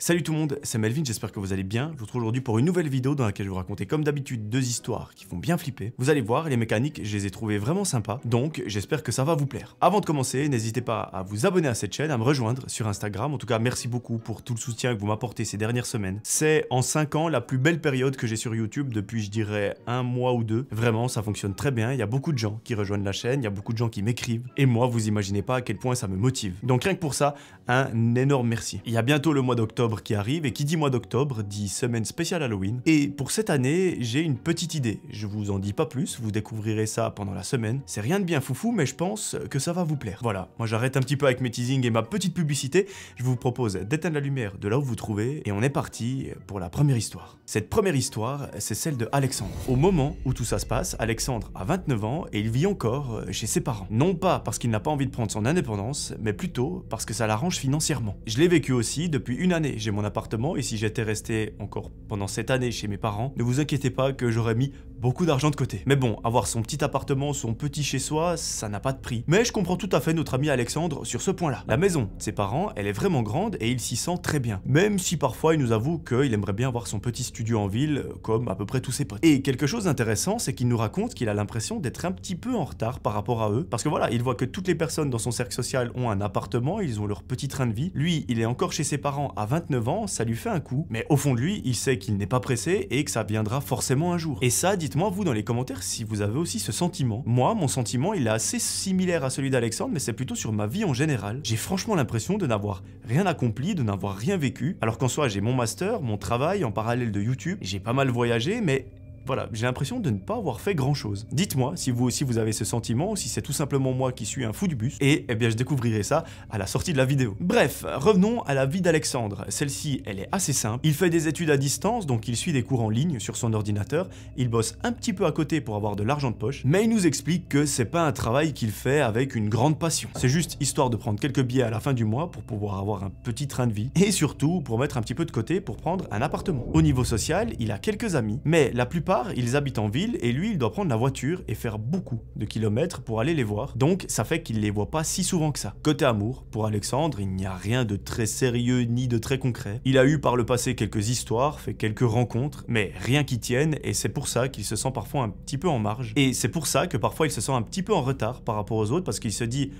Salut tout le monde, c'est Melvin, j'espère que vous allez bien. Je vous retrouve aujourd'hui pour une nouvelle vidéo dans laquelle je vais vous raconter comme d'habitude deux histoires qui font bien flipper. Vous allez voir, les mécaniques, je les ai trouvées vraiment sympas, donc j'espère que ça va vous plaire. Avant de commencer, n'hésitez pas à vous abonner à cette chaîne, à me rejoindre sur Instagram. En tout cas, merci beaucoup pour tout le soutien que vous m'apportez ces dernières semaines. C'est en 5 ans la plus belle période que j'ai sur YouTube depuis, je dirais, un mois ou deux. Vraiment, ça fonctionne très bien, il y a beaucoup de gens qui rejoignent la chaîne, il y a beaucoup de gens qui m'écrivent, et moi, vous imaginez pas à quel point ça me motive. Donc rien que pour ça, un énorme merci. Il y a bientôt le mois d'octobre qui arrive, et qui dit mois d'octobre dit semaine spéciale Halloween. Et pour cette année, j'ai une petite idée. Je vous en dis pas plus, vous découvrirez ça pendant la semaine. C'est rien de bien foufou, mais je pense que ça va vous plaire. Voilà, moi j'arrête un petit peu avec mes teasings et ma petite publicité. Je vous propose d'éteindre la lumière de là où vous trouvez, et on est parti pour la première histoire. Cette première histoire, c'est celle de Alexandre. Au moment où tout ça se passe, Alexandre a 29 ans et il vit encore chez ses parents. Non pas parce qu'il n'a pas envie de prendre son indépendance, mais plutôt parce que ça l'arrange financièrement. Je l'ai vécu aussi depuis une année. J'ai mon appartement et si j'étais resté encore pendant cette année chez mes parents, ne vous inquiétez pas que j'aurais mis beaucoup d'argent de côté. Mais bon, avoir son petit appartement, son petit chez-soi, ça n'a pas de prix. Mais je comprends tout à fait notre ami Alexandre sur ce point-là. La maison de ses parents, elle est vraiment grande et il s'y sent très bien. Même si parfois il nous avoue qu'il aimerait bien avoir son petit studio en ville, comme à peu près tous ses potes. Et quelque chose d'intéressant, c'est qu'il nous raconte qu'il a l'impression d'être un petit peu en retard par rapport à eux. Parce que voilà, il voit que toutes les personnes dans son cercle social ont un appartement, ils ont leur petit train de vie. Lui, il est encore chez ses parents à 29 ans, ça lui fait un coup. Mais au fond de lui, il sait qu'il n'est pas pressé et que ça viendra forcément un jour. Et ça, dites-moi vous dans les commentaires si vous avez aussi ce sentiment. Moi, mon sentiment, il est assez similaire à celui d'Alexandre, mais c'est plutôt sur ma vie en général. J'ai franchement l'impression de n'avoir rien accompli, de n'avoir rien vécu, alors qu'en soi, j'ai mon master, mon travail en parallèle de YouTube, j'ai pas mal voyagé, mais voilà, j'ai l'impression de ne pas avoir fait grand chose. Dites-moi si vous aussi vous avez ce sentiment ou si c'est tout simplement moi qui suis un fou du bus et eh bien je découvrirai ça à la sortie de la vidéo. Bref, revenons à la vie d'Alexandre. Celle-ci, elle est assez simple. Il fait des études à distance, donc il suit des cours en ligne sur son ordinateur. Il bosse un petit peu à côté pour avoir de l'argent de poche, mais il nous explique que c'est pas un travail qu'il fait avec une grande passion. C'est juste histoire de prendre quelques billets à la fin du mois pour pouvoir avoir un petit train de vie et surtout pour mettre un petit peu de côté pour prendre un appartement. Au niveau social, il a quelques amis, mais la plupart ils habitent en ville et lui il doit prendre la voiture et faire beaucoup de kilomètres pour aller les voir, donc ça fait qu'il les voit pas si souvent que ça. Côté amour, pour Alexandre, il n'y a rien de très sérieux ni de très concret. Il a eu par le passé quelques histoires, fait quelques rencontres, mais rien qui tienne et c'est pour ça qu'il se sent parfois un petit peu en marge. Et c'est pour ça que parfois il se sent un petit peu en retard par rapport aux autres parce qu'il se dit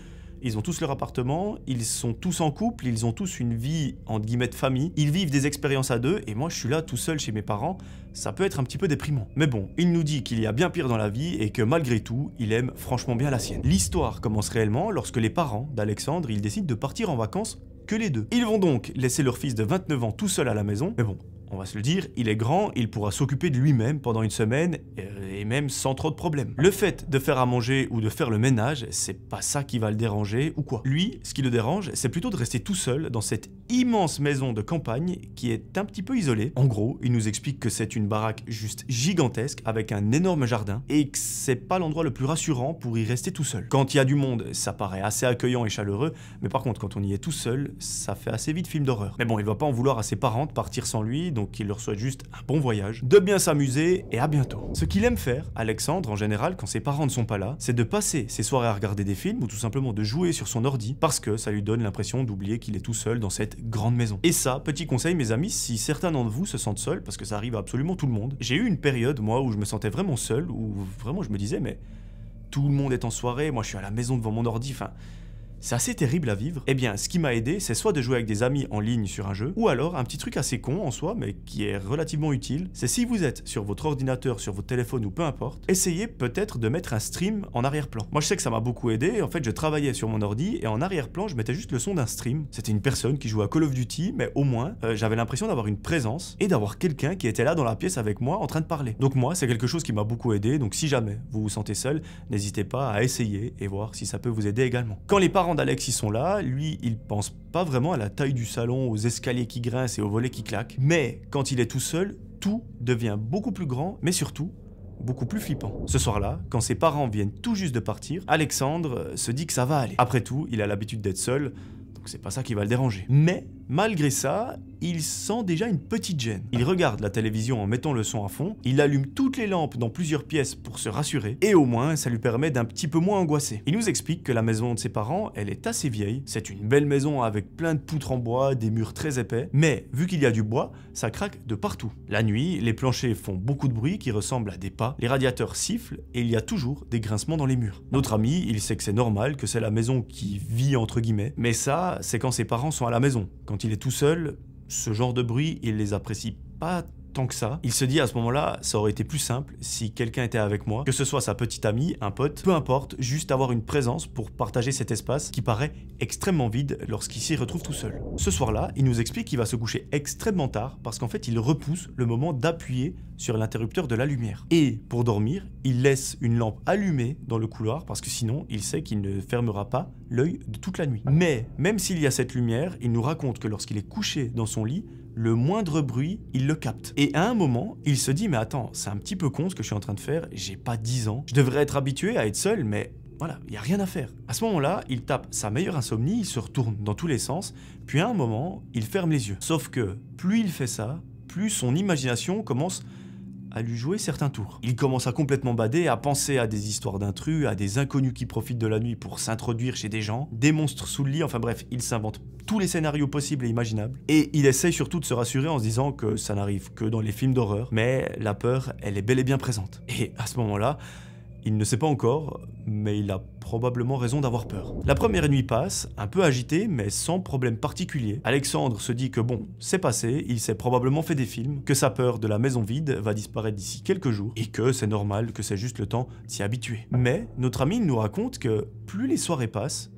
ils ont tous leur appartement, ils sont tous en couple, ils ont tous une vie entre guillemets de famille, ils vivent des expériences à deux et moi je suis là tout seul chez mes parents, ça peut être un petit peu déprimant. Mais bon, il nous dit qu'il y a bien pire dans la vie et que malgré tout, il aime franchement bien la sienne. L'histoire commence réellement lorsque les parents d'Alexandre, ils décident de partir en vacances que les deux. Ils vont donc laisser leur fils de 29 ans tout seul à la maison, mais bon, on va se le dire, il est grand, il pourra s'occuper de lui-même pendant une semaine, et même sans trop de problèmes. Le fait de faire à manger ou de faire le ménage, c'est pas ça qui va le déranger, ou quoi. Lui, ce qui le dérange, c'est plutôt de rester tout seul dans cette immense maison de campagne qui est un petit peu isolée. En gros, il nous explique que c'est une baraque juste gigantesque avec un énorme jardin, et que c'est pas l'endroit le plus rassurant pour y rester tout seul. Quand il y a du monde, ça paraît assez accueillant et chaleureux, mais par contre, quand on y est tout seul, ça fait assez vite film d'horreur. Mais bon, il va pas en vouloir à ses parents de partir sans lui, donc il leur souhaite juste un bon voyage, de bien s'amuser et à bientôt. Ce qu'il aime faire, Alexandre, en général, quand ses parents ne sont pas là, c'est de passer ses soirées à regarder des films ou tout simplement de jouer sur son ordi parce que ça lui donne l'impression d'oublier qu'il est tout seul dans cette grande maison. Et ça, petit conseil mes amis, si certains d'entre vous se sentent seuls, parce que ça arrive à absolument tout le monde, j'ai eu une période, moi, où je me sentais vraiment seul, où vraiment je me disais, mais tout le monde est en soirée, moi je suis à la maison devant mon ordi, enfin... C'est assez terrible à vivre. Eh bien, ce qui m'a aidé, c'est soit de jouer avec des amis en ligne sur un jeu, ou alors un petit truc assez con en soi, mais qui est relativement utile, c'est si vous êtes sur votre ordinateur, sur votre téléphone ou peu importe, essayez peut-être de mettre un stream en arrière-plan. Moi, je sais que ça m'a beaucoup aidé. En fait, je travaillais sur mon ordi et en arrière-plan, je mettais juste le son d'un stream. C'était une personne qui jouait à Call of Duty, mais au moins, j'avais l'impression d'avoir une présence et d'avoir quelqu'un qui était là dans la pièce avec moi en train de parler. Donc moi, c'est quelque chose qui m'a beaucoup aidé. Donc si jamais vous vous sentez seul, n'hésitez pas à essayer et voir si ça peut vous aider également. Quand les parents d'Alex ils sont là, lui il pense pas vraiment à la taille du salon, aux escaliers qui grincent et aux volets qui claquent, mais quand il est tout seul, tout devient beaucoup plus grand, mais surtout beaucoup plus flippant. Ce soir-là, quand ses parents viennent tout juste de partir, Alexandre se dit que ça va aller. Après tout, il a l'habitude d'être seul, donc c'est pas ça qui va le déranger. Mais Malgré ça, il sent déjà une petite gêne. Il regarde la télévision en mettant le son à fond, il allume toutes les lampes dans plusieurs pièces pour se rassurer, et au moins ça lui permet d'un petit peu moins angoisser. Il nous explique que la maison de ses parents, elle est assez vieille, c'est une belle maison avec plein de poutres en bois, des murs très épais, mais vu qu'il y a du bois, ça craque de partout. La nuit, les planchers font beaucoup de bruit qui ressemble à des pas, les radiateurs sifflent et il y a toujours des grincements dans les murs. Notre ami, il sait que c'est normal, que c'est la maison qui vit entre guillemets, mais ça, c'est quand ses parents sont à la maison. Quand il est tout seul, ce genre de bruit, il les apprécie pas tant que ça. Il se dit à ce moment-là, ça aurait été plus simple si quelqu'un était avec moi, que ce soit sa petite amie, un pote, peu importe, juste avoir une présence pour partager cet espace qui paraît extrêmement vide lorsqu'il s'y retrouve tout seul. Ce soir-là, il nous explique qu'il va se coucher extrêmement tard parce qu'en fait, il repousse le moment d'appuyer sur l'interrupteur de la lumière. Et pour dormir, il laisse une lampe allumée dans le couloir parce que sinon, il sait qu'il ne fermera pas l'œil de toute la nuit. Mais même s'il y a cette lumière, il nous raconte que lorsqu'il est couché dans son lit, le moindre bruit, il le capte. Et à un moment, il se dit « Mais attends, c'est un petit peu con ce que je suis en train de faire, j'ai pas 10 ans. Je devrais être habitué à être seul, mais voilà, il n'y a rien à faire. » À ce moment-là, il tape sa meilleure insomnie, il se retourne dans tous les sens, puis à un moment, il ferme les yeux. Sauf que plus il fait ça, plus son imagination commence à lui jouer certains tours. Il commence à complètement bader, à penser à des histoires d'intrus, à des inconnus qui profitent de la nuit pour s'introduire chez des gens, des monstres sous le lit, enfin bref, il s'invente tous les scénarios possibles et imaginables. Et il essaye surtout de se rassurer en se disant que ça n'arrive que dans les films d'horreur, mais la peur, elle est bel et bien présente. Et à ce moment-là, il ne sait pas encore, mais il a probablement raison d'avoir peur. La première nuit passe, un peu agitée, mais sans problème particulier. Alexandre se dit que bon, c'est passé, il s'est probablement fait des films, que sa peur de la maison vide va disparaître d'ici quelques jours, et que c'est normal, que c'est juste le temps de s'y habituer. Mais notre ami nous raconte que plus les soirées passent,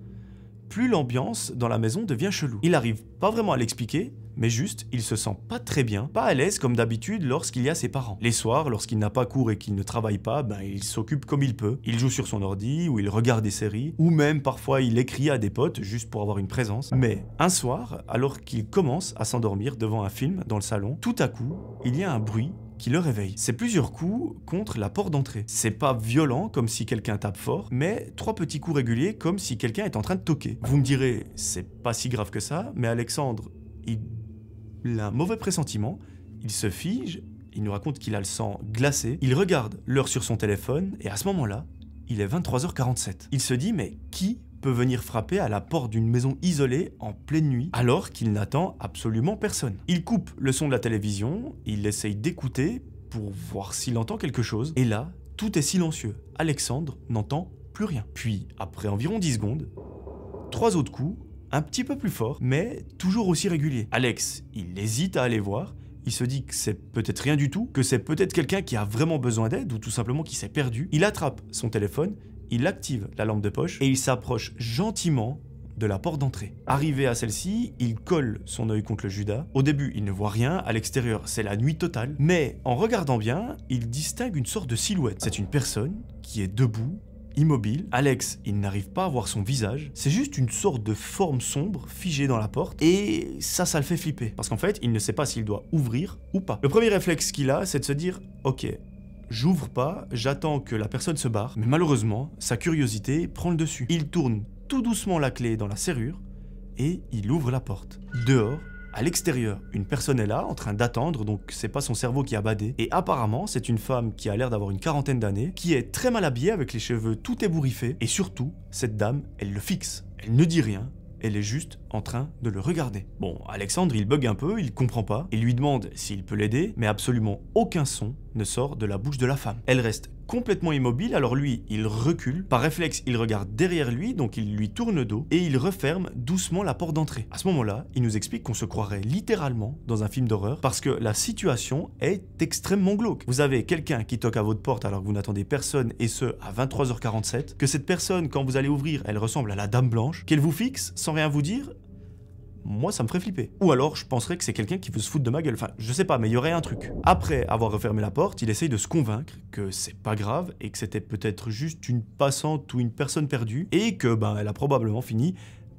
plus l'ambiance dans la maison devient chelou. Il arrive pas vraiment à l'expliquer, mais juste, il se sent pas très bien, pas à l'aise comme d'habitude lorsqu'il y a ses parents. Les soirs, lorsqu'il n'a pas cours et qu'il ne travaille pas, il s'occupe comme il peut. Il joue sur son ordi, ou il regarde des séries, ou même parfois il écrit à des potes juste pour avoir une présence. Mais un soir, alors qu'il commence à s'endormir devant un film dans le salon, tout à coup, il y a un bruit qui le réveille. C'est plusieurs coups contre la porte d'entrée. C'est pas violent comme si quelqu'un tape fort, mais 3 petits coups réguliers comme si quelqu'un est en train de toquer. Vous me direz, c'est pas si grave que ça, mais Alexandre, il a un mauvais pressentiment, il se fige, il nous raconte qu'il a le sang glacé, il regarde l'heure sur son téléphone et à ce moment-là, il est 23h47. Il se dit mais qui peut venir frapper à la porte d'une maison isolée en pleine nuit alors qu'il n'attend absolument personne? Il coupe le son de la télévision, il essaye d'écouter pour voir s'il entend quelque chose et là, tout est silencieux. Alexandre n'entend plus rien. Puis, après environ 10 secondes, 3 autres coups, un petit peu plus fort, mais toujours aussi régulier. Alex, il hésite à aller voir, il se dit que c'est peut-être rien du tout, que c'est peut-être quelqu'un qui a vraiment besoin d'aide ou tout simplement qui s'est perdu. Il attrape son téléphone, il active la lampe de poche et il s'approche gentiment de la porte d'entrée. Arrivé à celle-ci, il colle son œil contre le Judas. Au début, il ne voit rien, à l'extérieur, c'est la nuit totale, mais en regardant bien, il distingue une sorte de silhouette. C'est une personne qui est debout, immobile. Alex, il n'arrive pas à voir son visage. C'est juste une sorte de forme sombre figée dans la porte. Et ça le fait flipper. Parce qu'en fait, il ne sait pas s'il doit ouvrir ou pas. Le premier réflexe qu'il a, c'est de se dire « Ok, j'ouvre pas, j'attends que la personne se barre. » Mais malheureusement, sa curiosité prend le dessus. Il tourne tout doucement la clé dans la serrure et il ouvre la porte. Dehors, à l'extérieur, une personne est là, en train d'attendre, donc c'est pas son cerveau qui a badé. Et apparemment, c'est une femme qui a l'air d'avoir une quarantaine d'années, qui est très mal habillée avec les cheveux tout ébouriffés. Et surtout, cette dame, elle le fixe. Elle ne dit rien, elle est juste en train de le regarder. Bon, Alexandre, il bug un peu, il comprend pas. Il lui demande s'il peut l'aider, mais absolument aucun son ne sort de la bouche de la femme. Elle reste complètement immobile, alors lui, il recule. Par réflexe, il regarde derrière lui, donc il lui tourne le dos et il referme doucement la porte d'entrée. À ce moment-là, il nous explique qu'on se croirait littéralement dans un film d'horreur parce que la situation est extrêmement glauque. Vous avez quelqu'un qui toque à votre porte alors que vous n'attendez personne et ce, à 23h47, que cette personne, quand vous allez ouvrir, elle ressemble à la Dame Blanche, qu'elle vous fixe sans rien vous dire. Moi, ça me ferait flipper. Ou alors, je penserais que c'est quelqu'un qui veut se foutre de ma gueule. Enfin, je sais pas, mais il y aurait un truc. Après avoir refermé la porte, il essaye de se convaincre que c'est pas grave et que c'était peut-être juste une passante ou une personne perdue et que, elle a probablement fini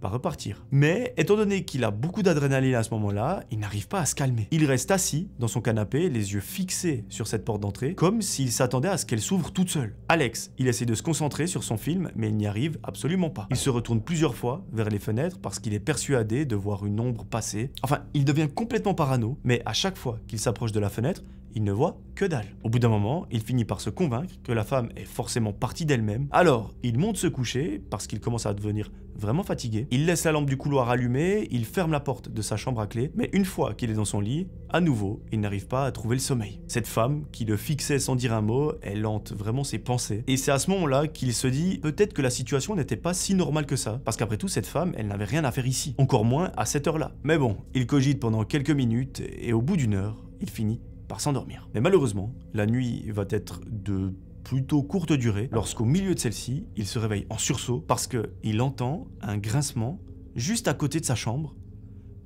va repartir. Mais étant donné qu'il a beaucoup d'adrénaline à ce moment-là, il n'arrive pas à se calmer. Il reste assis dans son canapé, les yeux fixés sur cette porte d'entrée, comme s'il s'attendait à ce qu'elle s'ouvre toute seule. Alex, il essaie de se concentrer sur son film, mais il n'y arrive absolument pas. Il se retourne plusieurs fois vers les fenêtres parce qu'il est persuadé de voir une ombre passer. Enfin, il devient complètement parano, mais à chaque fois qu'il s'approche de la fenêtre, il ne voit que dalle. Au bout d'un moment, il finit par se convaincre que la femme est forcément partie d'elle-même. Alors, il monte se coucher parce qu'il commence à devenir vraiment fatigué. Il laisse la lampe du couloir allumée, il ferme la porte de sa chambre à clé, mais une fois qu'il est dans son lit, à nouveau, il n'arrive pas à trouver le sommeil. Cette femme, qui le fixait sans dire un mot, elle hante vraiment ses pensées. Et c'est à ce moment-là qu'il se dit peut-être que la situation n'était pas si normale que ça, parce qu'après tout, cette femme, elle n'avait rien à faire ici. Encore moins à cette heure-là. Mais bon, il cogite pendant quelques minutes, et au bout d'une heure, il finit par s'endormir. Mais malheureusement, la nuit va être de plutôt courte durée lorsqu'au milieu de celle-ci, il se réveille en sursaut parce qu'il entend un grincement juste à côté de sa chambre,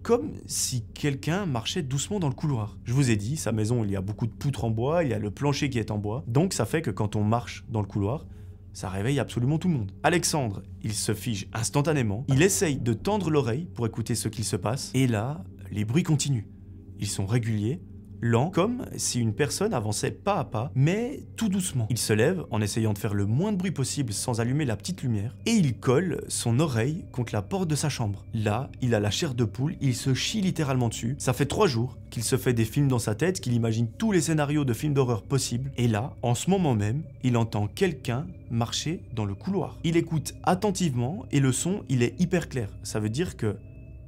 comme si quelqu'un marchait doucement dans le couloir. Je vous ai dit, sa maison, il y a beaucoup de poutres en bois, il y a le plancher qui est en bois, donc ça fait que quand on marche dans le couloir, ça réveille absolument tout le monde. Alexandre, il se fige instantanément, il essaye de tendre l'oreille pour écouter ce qu'il se passe, et là, les bruits continuent. Ils sont réguliers, lent, comme si une personne avançait pas à pas, mais tout doucement. Il se lève en essayant de faire le moins de bruit possible sans allumer la petite lumière, et il colle son oreille contre la porte de sa chambre. Là, il a la chair de poule, il se chie littéralement dessus. Ça fait 3 jours qu'il se fait des films dans sa tête, qu'il imagine tous les scénarios de films d'horreur possibles, et là, en ce moment même, il entend quelqu'un marcher dans le couloir. Il écoute attentivement, et le son, il est hyper clair. Ça veut dire que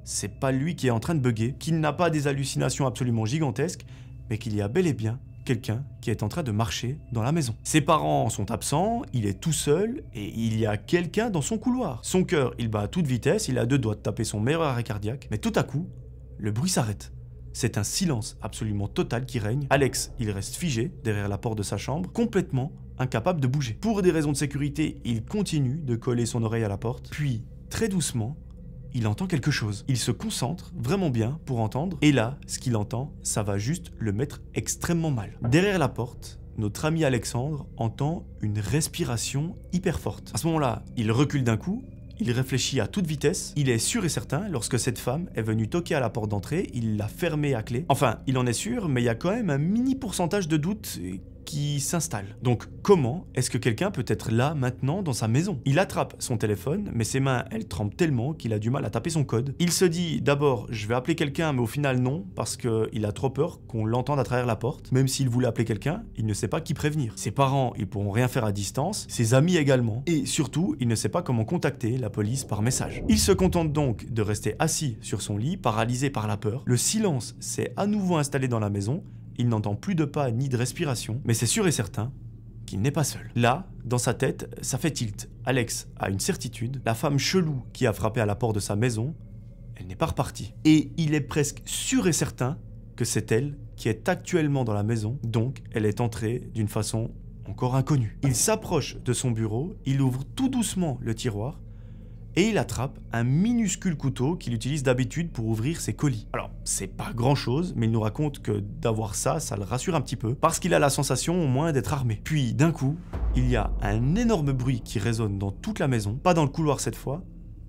c'est pas lui qui est en train de bugger, qu'il n'a pas des hallucinations absolument gigantesques, mais qu'il y a bel et bien quelqu'un qui est en train de marcher dans la maison. Ses parents sont absents, il est tout seul, et il y a quelqu'un dans son couloir. Son cœur, il bat à toute vitesse, il a 2 doigts de taper son meilleur arrêt cardiaque, mais tout à coup, le bruit s'arrête. C'est un silence absolument total qui règne. Alex, il reste figé derrière la porte de sa chambre, complètement incapable de bouger. Pour des raisons de sécurité, il continue de coller son oreille à la porte, puis, très doucement, il entend quelque chose. Il se concentre vraiment bien pour entendre, et là, ce qu'il entend, ça va juste le mettre extrêmement mal. Derrière la porte, notre ami Alexandre entend une respiration hyper forte. À ce moment-là, il recule d'un coup, il réfléchit à toute vitesse, il est sûr et certain, lorsque cette femme est venue toquer à la porte d'entrée, il l'a fermée à clé. Enfin, il en est sûr, mais il y a quand même un mini pourcentage de doute qui s'installe. Donc comment est-ce que quelqu'un peut être là maintenant dans sa maison? Il attrape son téléphone, mais ses mains elles tremblent tellement qu'il a du mal à taper son code. Il se dit d'abord je vais appeler quelqu'un, mais au final non, parce qu'il a trop peur qu'on l'entende à travers la porte. Même s'il voulait appeler quelqu'un, il ne sait pas qui prévenir. Ses parents ils pourront rien faire à distance, ses amis également, et surtout il ne sait pas comment contacter la police par message. Il se contente donc de rester assis sur son lit, paralysé par la peur. Le silence s'est à nouveau installé dans la maison. Il n'entend plus de pas ni de respiration, mais c'est sûr et certain qu'il n'est pas seul. Là, dans sa tête, ça fait tilt. Alex a une certitude, la femme chelou qui a frappé à la porte de sa maison, elle n'est pas repartie. Et il est presque sûr et certain que c'est elle qui est actuellement dans la maison, donc elle est entrée d'une façon encore inconnue. Il s'approche de son bureau, il ouvre tout doucement le tiroir, et il attrape un minuscule couteau qu'il utilise d'habitude pour ouvrir ses colis. Alors, c'est pas grand chose, mais il nous raconte que d'avoir ça le rassure un petit peu, parce qu'il a la sensation au moins d'être armé. Puis, d'un coup, il y a un énorme bruit qui résonne dans toute la maison, pas dans le couloir cette fois,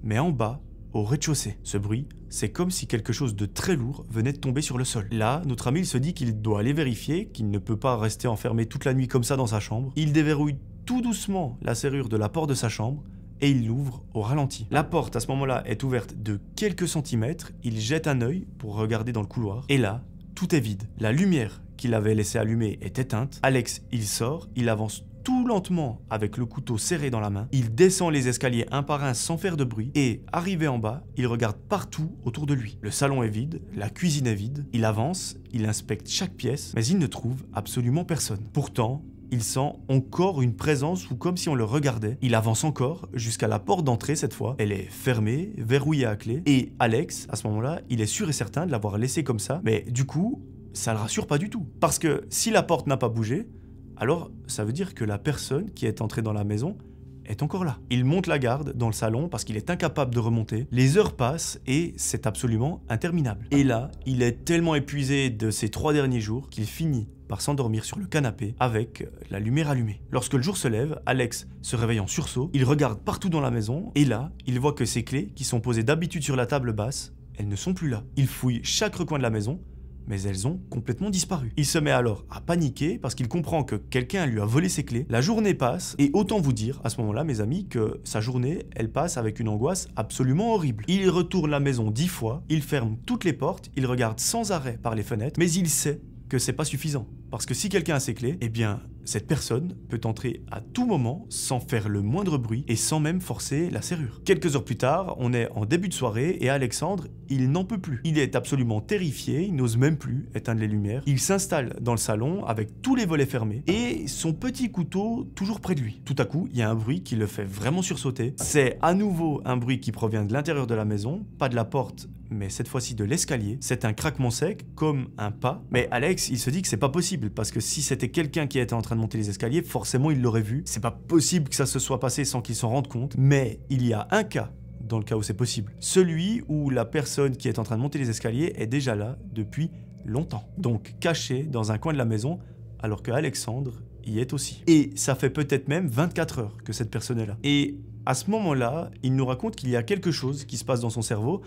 mais en bas, au rez-de-chaussée. Ce bruit, c'est comme si quelque chose de très lourd venait de tomber sur le sol. Là, notre ami il se dit qu'il doit aller vérifier, qu'il ne peut pas rester enfermé toute la nuit comme ça dans sa chambre. Il déverrouille tout doucement la serrure de la porte de sa chambre, et il l'ouvre au ralenti. La porte à ce moment-là est ouverte de quelques centimètres, il jette un œil pour regarder dans le couloir, et là, tout est vide. La lumière qu'il avait laissée allumée est éteinte. Alex, il sort, il avance tout lentement avec le couteau serré dans la main, il descend les escaliers un par un sans faire de bruit, et arrivé en bas, il regarde partout autour de lui. Le salon est vide, la cuisine est vide, il avance, il inspecte chaque pièce, mais il ne trouve absolument personne. Pourtant, il sent encore une présence ou comme si on le regardait. Il avance encore jusqu'à la porte d'entrée cette fois. Elle est fermée, verrouillée à clé. Et Alex, à ce moment-là, il est sûr et certain de l'avoir laissée comme ça. Mais du coup, ça le rassure pas du tout. Parce que si la porte n'a pas bougé, alors ça veut dire que la personne qui est entrée dans la maison est encore là. Il monte la garde dans le salon parce qu'il est incapable de remonter. Les heures passent et c'est absolument interminable. Et là, il est tellement épuisé de ces 3 derniers jours qu'il finit par s'endormir sur le canapé avec la lumière allumée. Lorsque le jour se lève, Alex se réveille en sursaut, il regarde partout dans la maison et là, il voit que ses clés, qui sont posées d'habitude sur la table basse, elles ne sont plus là. Il fouille chaque recoin de la maison, mais elles ont complètement disparu. Il se met alors à paniquer parce qu'il comprend que quelqu'un lui a volé ses clés. La journée passe et autant vous dire à ce moment-là, mes amis, que sa journée, elle passe avec une angoisse absolument horrible. Il retourne la maison 10 fois, il ferme toutes les portes, il regarde sans arrêt par les fenêtres, mais il sait que c'est pas suffisant. Parce que si quelqu'un a ses clés, eh bien, cette personne peut entrer à tout moment sans faire le moindre bruit et sans même forcer la serrure. Quelques heures plus tard, on est en début de soirée et Alexandre, il n'en peut plus. Il est absolument terrifié, il n'ose même plus éteindre les lumières. Il s'installe dans le salon avec tous les volets fermés et son petit couteau toujours près de lui. Tout à coup, il y a un bruit qui le fait vraiment sursauter. C'est à nouveau un bruit qui provient de l'intérieur de la maison, pas de la porte, mais cette fois-ci de l'escalier. C'est un craquement sec, comme un pas. Mais Alex, il se dit que c'est pas possible, parce que si c'était quelqu'un qui était en train de monter les escaliers, forcément il l'aurait vu. C'est pas possible que ça se soit passé sans qu'il s'en rende compte. Mais il y a un cas, dans le cas où c'est possible. Celui où la personne qui est en train de monter les escaliers est déjà là depuis longtemps. Donc caché dans un coin de la maison, alors que Alexandre y est aussi. Et ça fait peut-être même 24 heures que cette personne est là. Et à ce moment-là, il nous raconte qu'il y a quelque chose qui se passe dans son cerveau.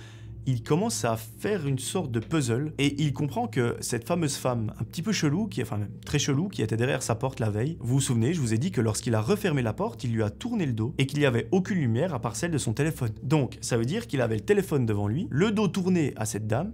Il commence à faire une sorte de puzzle et il comprend que cette fameuse femme un petit peu chelou, enfin même très chelou, qui était derrière sa porte la veille, vous vous souvenez, je vous ai dit que lorsqu'il a refermé la porte, il lui a tourné le dos et qu'il n'y avait aucune lumière à part celle de son téléphone. Donc ça veut dire qu'il avait le téléphone devant lui, le dos tourné à cette dame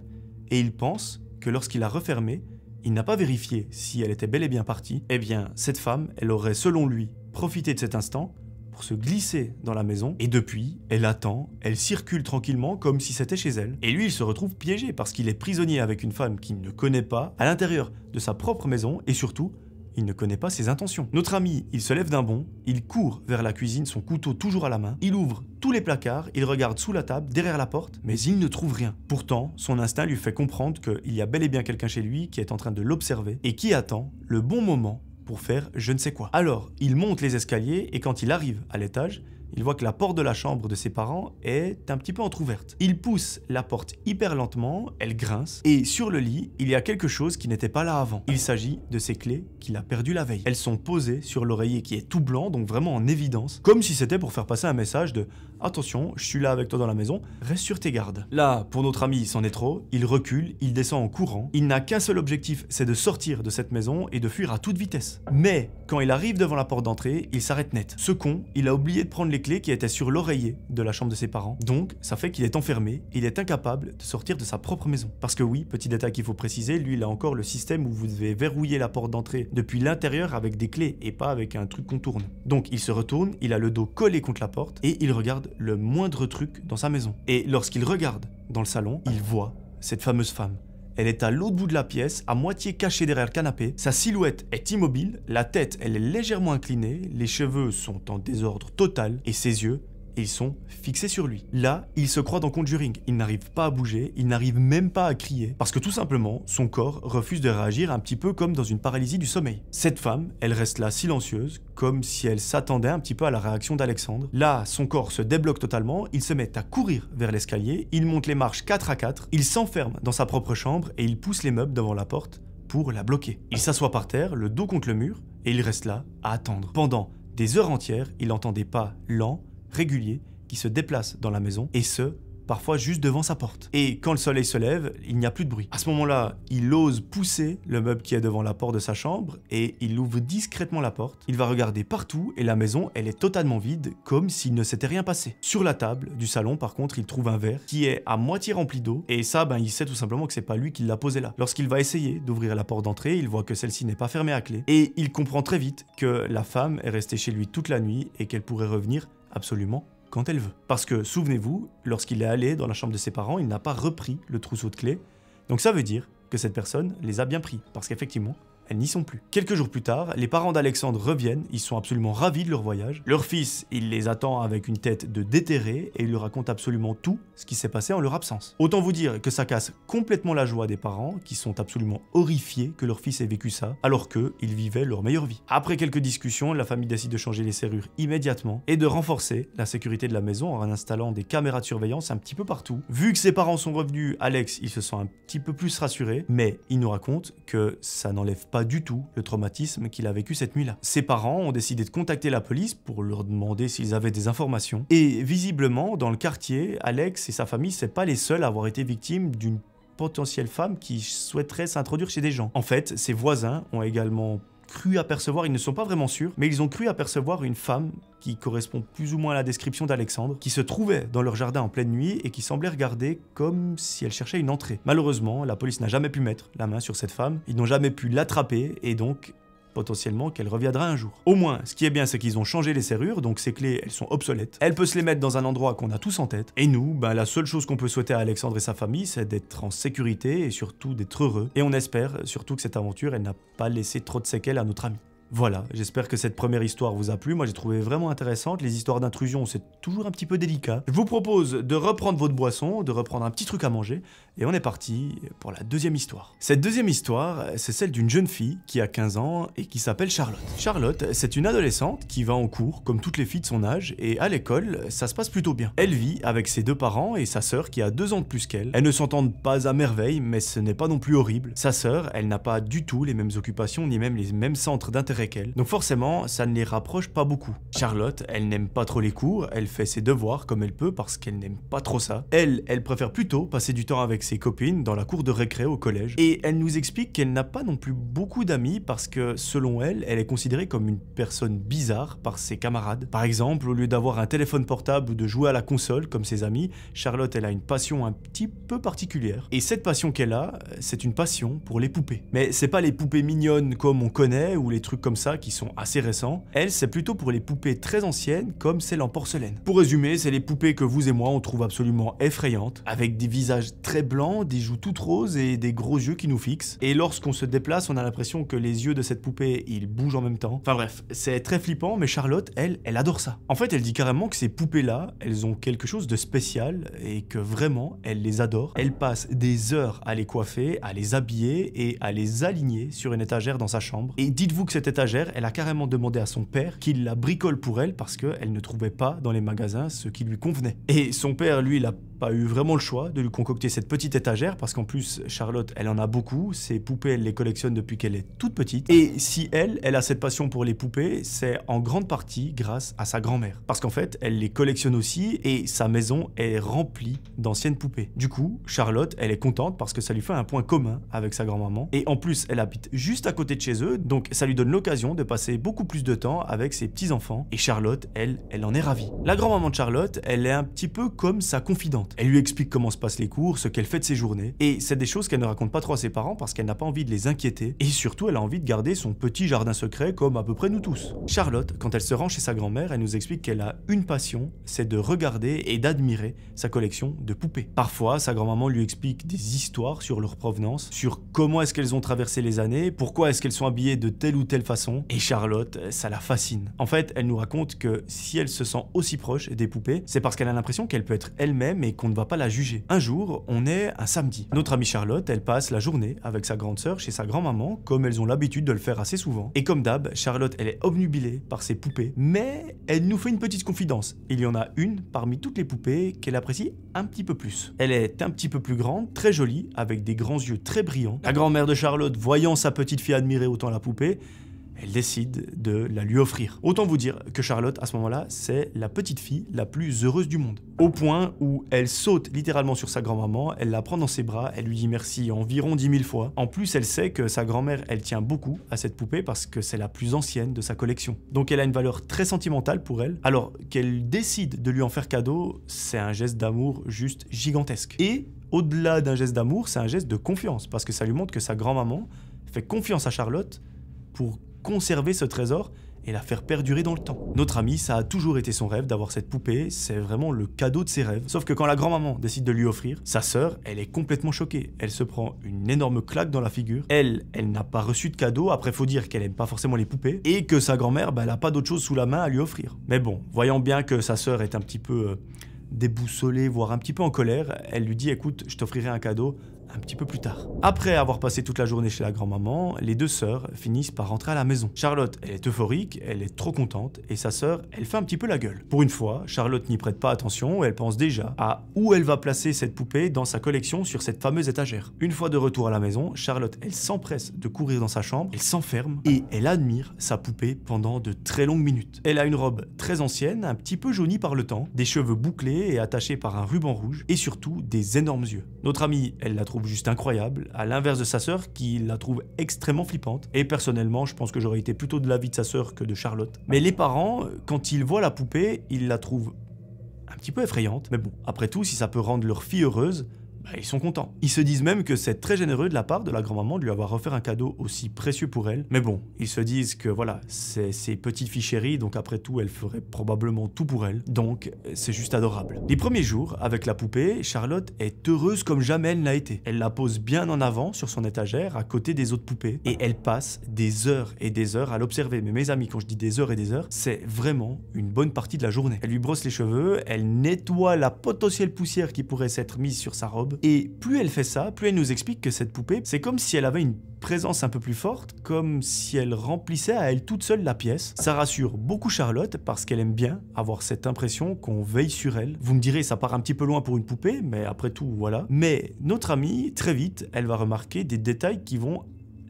et il pense que lorsqu'il a refermé, il n'a pas vérifié si elle était bel et bien partie. Eh bien, cette femme, elle aurait selon lui profité de cet instant pour se glisser dans la maison, et depuis, elle attend, elle circule tranquillement comme si c'était chez elle. Et lui, il se retrouve piégé parce qu'il est prisonnier avec une femme qu'il ne connaît pas, à l'intérieur de sa propre maison, et surtout, il ne connaît pas ses intentions. Notre ami, il se lève d'un bond, il court vers la cuisine, son couteau toujours à la main, il ouvre tous les placards, il regarde sous la table, derrière la porte, mais il ne trouve rien. Pourtant, son instinct lui fait comprendre qu'il y a bel et bien quelqu'un chez lui qui est en train de l'observer, et qui attend le bon moment pour faire je ne sais quoi. Alors, il monte les escaliers et quand il arrive à l'étage, il voit que la porte de la chambre de ses parents est un petit peu entrouverte. Il pousse la porte hyper lentement, elle grince, et sur le lit, il y a quelque chose qui n'était pas là avant. Il s'agit de ses clés qu'il a perdues la veille. Elles sont posées sur l'oreiller qui est tout blanc, donc vraiment en évidence, comme si c'était pour faire passer un message de « Attention, je suis là avec toi dans la maison, reste sur tes gardes ». Là, pour notre ami, c'en est trop, il recule, il descend en courant, il n'a qu'un seul objectif, c'est de sortir de cette maison et de fuir à toute vitesse. Mais, quand il arrive devant la porte d'entrée, il s'arrête net. Ce con, il a oublié de prendre les clés qui étaient sur l'oreiller de la chambre de ses parents. Donc, ça fait qu'il est enfermé, il est incapable de sortir de sa propre maison. Parce que oui, petit détail qu'il faut préciser, lui, il a encore le système où vous devez verrouiller la porte d'entrée depuis l'intérieur avec des clés et pas avec un truc qu'on tourne. Donc, il se retourne, il a le dos collé contre la porte et il regarde le moindre truc dans sa maison. Et lorsqu'il regarde dans le salon, il voit cette fameuse femme. Elle est à l'autre bout de la pièce, à moitié cachée derrière le canapé. Sa silhouette est immobile, la tête, elle est légèrement inclinée, les cheveux sont en désordre total et ses yeux, ils sont fixés sur lui. Là, il se croit dans Conjuring. Il n'arrive pas à bouger, il n'arrive même pas à crier, parce que tout simplement, son corps refuse de réagir un petit peu comme dans une paralysie du sommeil. Cette femme, elle reste là silencieuse, comme si elle s'attendait un petit peu à la réaction d'Alexandre. Là, son corps se débloque totalement, il se met à courir vers l'escalier, il monte les marches 4 à 4, il s'enferme dans sa propre chambre et il pousse les meubles devant la porte pour la bloquer. Il s'assoit par terre, le dos contre le mur, et il reste là à attendre. Pendant des heures entières, il entend des pas lents, réguliers, qui se déplacent dans la maison, et ce, parfois juste devant sa porte. Et quand le soleil se lève, il n'y a plus de bruit. À ce moment-là, il ose pousser le meuble qui est devant la porte de sa chambre, et il ouvre discrètement la porte. Il va regarder partout, et la maison, elle est totalement vide, comme s'il ne s'était rien passé. Sur la table du salon, par contre, il trouve un verre qui est à moitié rempli d'eau, et ça, il sait tout simplement que c'est pas lui qui l'a posé là. Lorsqu'il va essayer d'ouvrir la porte d'entrée, il voit que celle-ci n'est pas fermée à clé, et il comprend très vite que la femme est restée chez lui toute la nuit, et qu'elle pourrait revenir absolument quand elle veut. Parce que, souvenez-vous, lorsqu'il est allé dans la chambre de ses parents, il n'a pas repris le trousseau de clés. Donc ça veut dire que cette personne les a bien pris, parce qu'effectivement, elles n'y sont plus. Quelques jours plus tard, les parents d'Alexandre reviennent, ils sont absolument ravis de leur voyage. Leur fils, il les attend avec une tête de déterré et il leur raconte absolument tout ce qui s'est passé en leur absence. Autant vous dire que ça casse complètement la joie des parents qui sont absolument horrifiés que leur fils ait vécu ça, alors qu'eux, ils vivaient leur meilleure vie. Après quelques discussions, la famille décide de changer les serrures immédiatement et de renforcer la sécurité de la maison en installant des caméras de surveillance un petit peu partout. Vu que ses parents sont revenus, Alex, il se sent un petit peu plus rassuré, mais il nous raconte que ça n'enlève pas pas du tout le traumatisme qu'il a vécu cette nuit-là. Ses parents ont décidé de contacter la police pour leur demander s'ils avaient des informations. Et visiblement, dans le quartier, Alex et sa famille, c'est pas les seuls à avoir été victimes d'une potentielle femme qui souhaiterait s'introduire chez des gens. En fait, ses voisins ont également cru apercevoir, ils ne sont pas vraiment sûrs, mais ils ont cru apercevoir une femme qui correspond plus ou moins à la description d'Alexandre, qui se trouvait dans leur jardin en pleine nuit et qui semblait regarder comme si elle cherchait une entrée. Malheureusement, la police n'a jamais pu mettre la main sur cette femme, ils n'ont jamais pu l'attraper et donc potentiellement qu'elle reviendra un jour. Au moins, ce qui est bien, c'est qu'ils ont changé les serrures, donc ces clés, elles sont obsolètes. Elle peut se les mettre dans un endroit qu'on a tous en tête. Et nous, la seule chose qu'on peut souhaiter à Alexandre et sa famille, c'est d'être en sécurité et surtout d'être heureux. Et on espère surtout que cette aventure, elle n'a pas laissé trop de séquelles à notre ami. Voilà, j'espère que cette première histoire vous a plu. Moi, j'ai trouvé vraiment intéressante. Les histoires d'intrusion, c'est toujours un petit peu délicat. Je vous propose de reprendre votre boisson, de reprendre un petit truc à manger, et on est parti pour la deuxième histoire. Cette deuxième histoire, c'est celle d'une jeune fille qui a 15 ans et qui s'appelle Charlotte. Charlotte, c'est une adolescente qui va en cours, comme toutes les filles de son âge, et à l'école, ça se passe plutôt bien. Elle vit avec ses deux parents et sa sœur qui a 2 ans de plus qu'elle. Elles ne s'entendent pas à merveille, mais ce n'est pas non plus horrible. Sa sœur, elle n'a pas du tout les mêmes occupations, ni même les mêmes centres d'intérêt qu'elle. Donc forcément, ça ne les rapproche pas beaucoup. Charlotte, elle n'aime pas trop les cours, elle fait ses devoirs comme elle peut parce qu'elle n'aime pas trop ça. Elle préfère plutôt passer du temps avec ses copines dans la cour de récré au collège. Et elle nous explique qu'elle n'a pas non plus beaucoup d'amis parce que selon elle, elle est considérée comme une personne bizarre par ses camarades. Par exemple, au lieu d'avoir un téléphone portable ou de jouer à la console comme ses amis, Charlotte, elle a une passion un petit peu particulière. Et cette passion qu'elle a, c'est une passion pour les poupées. Mais c'est pas les poupées mignonnes comme on connaît ou les trucs comme ça qui sont assez récents. Elle, c'est plutôt pour les poupées très anciennes comme celles en porcelaine. Pour résumer, c'est les poupées que vous et moi on trouve absolument effrayantes, avec des visages très blancs, des joues toutes roses et des gros yeux qui nous fixent. Et lorsqu'on se déplace, on a l'impression que les yeux de cette poupée, ils bougent en même temps. Enfin bref, c'est très flippant, mais Charlotte, elle adore ça. En fait, elle dit carrément que ces poupées-là, elles ont quelque chose de spécial et que vraiment, elle les adore. Elle passe des heures à les coiffer, à les habiller et à les aligner sur une étagère dans sa chambre. Et dites-vous que cette étagère, elle a carrément demandé à son père qu'il la bricole pour elle parce qu'elle ne trouvait pas dans les magasins ce qui lui convenait. Et son père, lui, il a pas eu vraiment le choix de lui concocter cette petite étagère parce qu'en plus, Charlotte, elle en a beaucoup. Ses poupées, elle les collectionne depuis qu'elle est toute petite. Et si elle a cette passion pour les poupées, c'est en grande partie grâce à sa grand-mère. Parce qu'en fait, elle les collectionne aussi et sa maison est remplie d'anciennes poupées. Du coup, Charlotte, elle est contente parce que ça lui fait un point commun avec sa grand-maman. Et en plus, elle habite juste à côté de chez eux, donc ça lui donne l'occasion de passer beaucoup plus de temps avec ses petits-enfants. Et Charlotte, elle en est ravie. La grand-maman de Charlotte, elle est un petit peu comme sa confidente. Elle lui explique comment se passent les cours, ce qu'elle fait de ses journées. Et c'est des choses qu'elle ne raconte pas trop à ses parents parce qu'elle n'a pas envie de les inquiéter. Et surtout, elle a envie de garder son petit jardin secret comme à peu près nous tous. Charlotte, quand elle se rend chez sa grand-mère, elle nous explique qu'elle a une passion, c'est de regarder et d'admirer sa collection de poupées. Parfois, sa grand-maman lui explique des histoires sur leur provenance, sur comment est-ce qu'elles ont traversé les années, pourquoi est-ce qu'elles sont habillées de telle ou telle façon. Et Charlotte, ça la fascine. En fait, elle nous raconte que si elle se sent aussi proche des poupées, c'est parce qu'elle a l'impression qu'elle peut être elle-même et qu'on ne va pas la juger. Un jour, on est un samedi. Notre amie Charlotte, elle passe la journée avec sa grande sœur chez sa grand-maman, comme elles ont l'habitude de le faire assez souvent. Et comme d'hab, Charlotte, elle est obnubilée par ses poupées, mais elle nous fait une petite confidence. Il y en a une parmi toutes les poupées qu'elle apprécie un petit peu plus. Elle est un petit peu plus grande, très jolie, avec des grands yeux très brillants. La grand-mère de Charlotte, voyant sa petite fille admirer autant la poupée, elle décide de la lui offrir. Autant vous dire que Charlotte, à ce moment-là, c'est la petite fille la plus heureuse du monde. Au point où elle saute littéralement sur sa grand-maman, elle la prend dans ses bras, elle lui dit merci environ 10 000 fois. En plus, elle sait que sa grand-mère, elle tient beaucoup à cette poupée parce que c'est la plus ancienne de sa collection. Donc elle a une valeur très sentimentale pour elle. Alors qu'elle décide de lui en faire cadeau, c'est un geste d'amour juste gigantesque. Et au-delà d'un geste d'amour, c'est un geste de confiance parce que ça lui montre que sa grand-maman fait confiance à Charlotte pour conserver ce trésor et la faire perdurer dans le temps. Notre amie, ça a toujours été son rêve d'avoir cette poupée, c'est vraiment le cadeau de ses rêves. Sauf que quand la grand-maman décide de lui offrir, sa sœur, elle est complètement choquée. Elle se prend une énorme claque dans la figure. Elle n'a pas reçu de cadeau, après faut dire qu'elle aime pas forcément les poupées, et que sa grand-mère, elle a pas d'autre chose sous la main à lui offrir. Mais bon, voyant bien que sa sœur est un petit peu déboussolée, voire un petit peu en colère, elle lui dit écoute, je t'offrirai un cadeau un petit peu plus tard. Après avoir passé toute la journée chez la grand-maman, les deux sœurs finissent par rentrer à la maison. Charlotte, elle est euphorique, elle est trop contente, et sa sœur, elle fait un petit peu la gueule. Pour une fois, Charlotte n'y prête pas attention, et elle pense déjà à où elle va placer cette poupée dans sa collection sur cette fameuse étagère. Une fois de retour à la maison, Charlotte, elle s'empresse de courir dans sa chambre, elle s'enferme, et elle admire sa poupée pendant de très longues minutes. Elle a une robe très ancienne, un petit peu jaunie par le temps, des cheveux bouclés et attachés par un ruban rouge, et surtout des énormes yeux. Notre amie, elle la trouve juste incroyable, à l'inverse de sa sœur qui la trouve extrêmement flippante. Et personnellement, je pense que j'aurais été plutôt de l'avis de sa sœur que de Charlotte. Mais les parents, quand ils voient la poupée, ils la trouvent un petit peu effrayante. Mais bon, après tout, si ça peut rendre leur fille heureuse, ils sont contents. Ils se disent même que c'est très généreux de la part de la grand-maman de lui avoir offert un cadeau aussi précieux pour elle. Mais bon, ils se disent que voilà, c'est ses petites filles chéries, donc après tout, elle ferait probablement tout pour elle. Donc, c'est juste adorable. Les premiers jours, avec la poupée, Charlotte est heureuse comme jamais elle n'a été. Elle la pose bien en avant sur son étagère, à côté des autres poupées, et elle passe des heures et des heures à l'observer. Mais mes amis, quand je dis des heures et des heures, c'est vraiment une bonne partie de la journée. Elle lui brosse les cheveux, elle nettoie la potentielle poussière qui pourrait s'être mise sur sa robe. Et plus elle fait ça, plus elle nous explique que cette poupée, c'est comme si elle avait une présence un peu plus forte, comme si elle remplissait à elle toute seule la pièce. Ça rassure beaucoup Charlotte parce qu'elle aime bien avoir cette impression qu'on veille sur elle. Vous me direz, ça part un petit peu loin pour une poupée, mais après tout, voilà. Mais notre amie, très vite, elle va remarquer des détails qui vont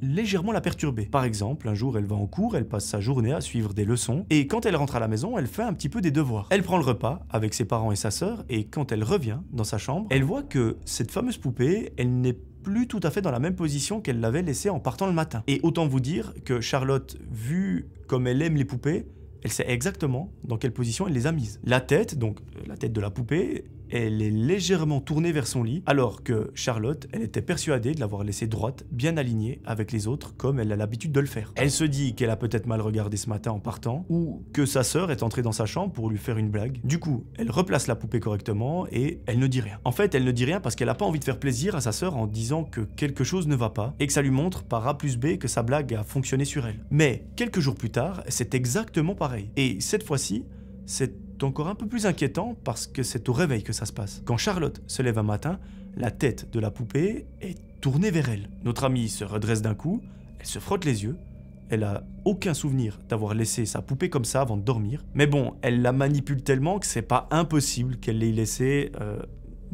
légèrement la perturber. Par exemple, un jour elle va en cours, elle passe sa journée à suivre des leçons, et quand elle rentre à la maison, elle fait un petit peu des devoirs. Elle prend le repas avec ses parents et sa sœur, et quand elle revient dans sa chambre, elle voit que cette fameuse poupée, elle n'est plus tout à fait dans la même position qu'elle l'avait laissée en partant le matin. Et autant vous dire que Charlotte, vu comme elle aime les poupées, elle sait exactement dans quelle position elle les a mises. La tête, donc la tête de la poupée, elle est légèrement tournée vers son lit, alors que Charlotte, elle était persuadée de l'avoir laissée droite, bien alignée avec les autres, comme elle a l'habitude de le faire. Elle se dit qu'elle a peut-être mal regardé ce matin en partant, ou que sa sœur est entrée dans sa chambre pour lui faire une blague. Du coup, elle replace la poupée correctement et elle ne dit rien. En fait, elle ne dit rien parce qu'elle n'a pas envie de faire plaisir à sa sœur en disant que quelque chose ne va pas, et que ça lui montre par A plus B que sa blague a fonctionné sur elle. Mais, quelques jours plus tard, c'est exactement pareil. Et cette fois-ci, c'est encore un peu plus inquiétant parce que c'est au réveil que ça se passe. Quand Charlotte se lève un matin, la tête de la poupée est tournée vers elle. Notre amie se redresse d'un coup, elle se frotte les yeux, elle a aucun souvenir d'avoir laissé sa poupée comme ça avant de dormir. Mais bon, elle la manipule tellement que c'est pas impossible qu'elle l'ait laissé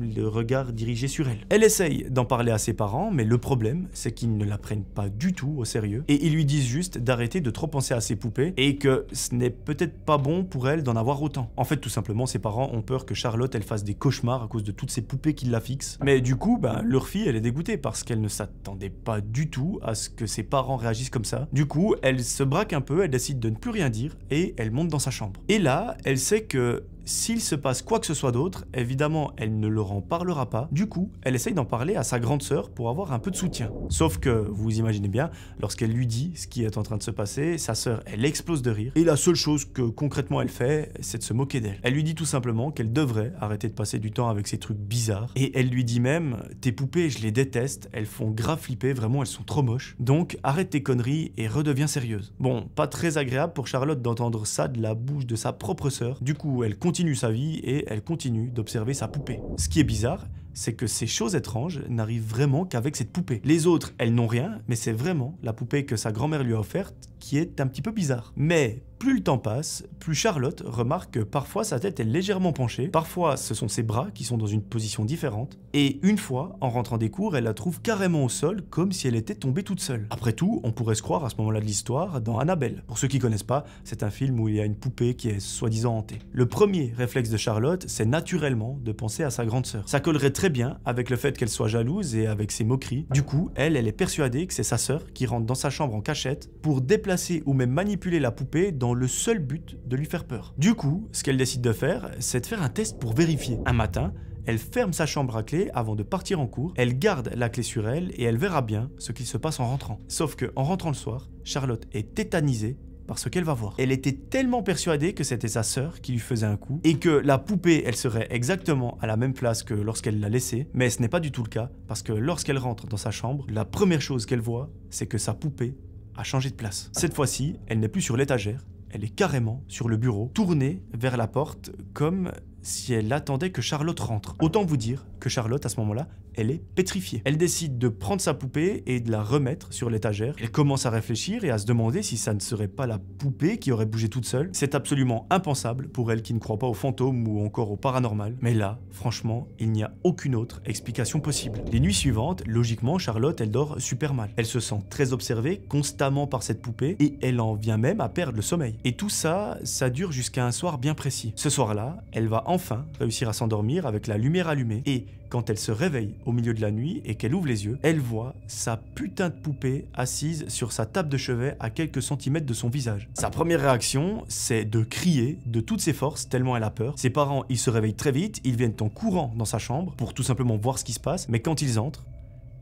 le regard dirigé sur elle. Elle essaye d'en parler à ses parents, mais le problème, c'est qu'ils ne la prennent pas du tout au sérieux, et ils lui disent juste d'arrêter de trop penser à ses poupées, et que ce n'est peut-être pas bon pour elle d'en avoir autant. En fait, tout simplement, ses parents ont peur que Charlotte, elle fasse des cauchemars à cause de toutes ces poupées qui la fixent. Mais du coup, leur fille, elle est dégoûtée, parce qu'elle ne s'attendait pas du tout à ce que ses parents réagissent comme ça. Du coup, elle se braque un peu, elle décide de ne plus rien dire, et elle monte dans sa chambre. Et là, elle sait que s'il se passe quoi que ce soit d'autre, évidemment, elle ne leur en parlera pas. Du coup, elle essaye d'en parler à sa grande sœur pour avoir un peu de soutien. Sauf que, vous imaginez bien, lorsqu'elle lui dit ce qui est en train de se passer, sa sœur, elle explose de rire. Et la seule chose que concrètement elle fait, c'est de se moquer d'elle. Elle lui dit tout simplement qu'elle devrait arrêter de passer du temps avec ces trucs bizarres. Et elle lui dit même, tes poupées, je les déteste, elles font grave flipper, vraiment, elles sont trop moches. Donc, arrête tes conneries et redeviens sérieuse. Bon, pas très agréable pour Charlotte d'entendre ça de la bouche de sa propre sœur. Du coup, elle continue sa vie et elle continue d'observer sa poupée. Ce qui est bizarre, c'est que ces choses étranges n'arrivent vraiment qu'avec cette poupée. Les autres, elles n'ont rien, mais c'est vraiment la poupée que sa grand-mère lui a offerte qui est un petit peu bizarre. Mais plus le temps passe, plus Charlotte remarque que parfois sa tête est légèrement penchée, parfois ce sont ses bras qui sont dans une position différente, et une fois, en rentrant des cours, elle la trouve carrément au sol, comme si elle était tombée toute seule. Après tout, on pourrait se croire à ce moment-là de l'histoire dans Annabelle. Pour ceux qui connaissent pas, c'est un film où il y a une poupée qui est soi-disant hantée. Le premier réflexe de Charlotte, c'est naturellement de penser à sa grande sœur. Ça collerait très bien avec le fait qu'elle soit jalouse et avec ses moqueries. Du coup, elle est persuadée que c'est sa sœur qui rentre dans sa chambre en cachette pour déplacer ou même manipuler la poupée dans le seul but de lui faire peur. Du coup, ce qu'elle décide de faire, c'est de faire un test pour vérifier. Un matin, elle ferme sa chambre à clé avant de partir en cours, elle garde la clé sur elle et elle verra bien ce qu'il se passe en rentrant. Sauf que en rentrant le soir, Charlotte est tétanisée par ce qu'elle va voir. Elle était tellement persuadée que c'était sa sœur qui lui faisait un coup et que la poupée, elle serait exactement à la même place que lorsqu'elle l'a laissée, mais ce n'est pas du tout le cas parce que lorsqu'elle rentre dans sa chambre, la première chose qu'elle voit, c'est que sa poupée a changé de place. Cette fois-ci, elle n'est plus sur l'étagère, elle est carrément sur le bureau, tournée vers la porte comme si elle attendait que Charlotte rentre. Autant vous dire que Charlotte, à ce moment-là, elle est pétrifiée. Elle décide de prendre sa poupée et de la remettre sur l'étagère. Elle commence à réfléchir et à se demander si ça ne serait pas la poupée qui aurait bougé toute seule. C'est absolument impensable pour elle qui ne croit pas aux fantômes ou encore au paranormal. Mais là, franchement, il n'y a aucune autre explication possible. Les nuits suivantes, logiquement, Charlotte, elle dort super mal. Elle se sent très observée constamment par cette poupée et elle en vient même à perdre le sommeil. Et tout ça, ça dure jusqu'à un soir bien précis. Ce soir-là, elle va enfin réussir à s'endormir avec la lumière allumée et quand elle se réveille au milieu de la nuit et qu'elle ouvre les yeux, elle voit sa putain de poupée assise sur sa table de chevet à quelques centimètres de son visage. Sa première réaction, c'est de crier de toutes ses forces tellement elle a peur. Ses parents, ils se réveillent très vite, ils viennent en courant dans sa chambre pour tout simplement voir ce qui se passe, mais quand ils entrent,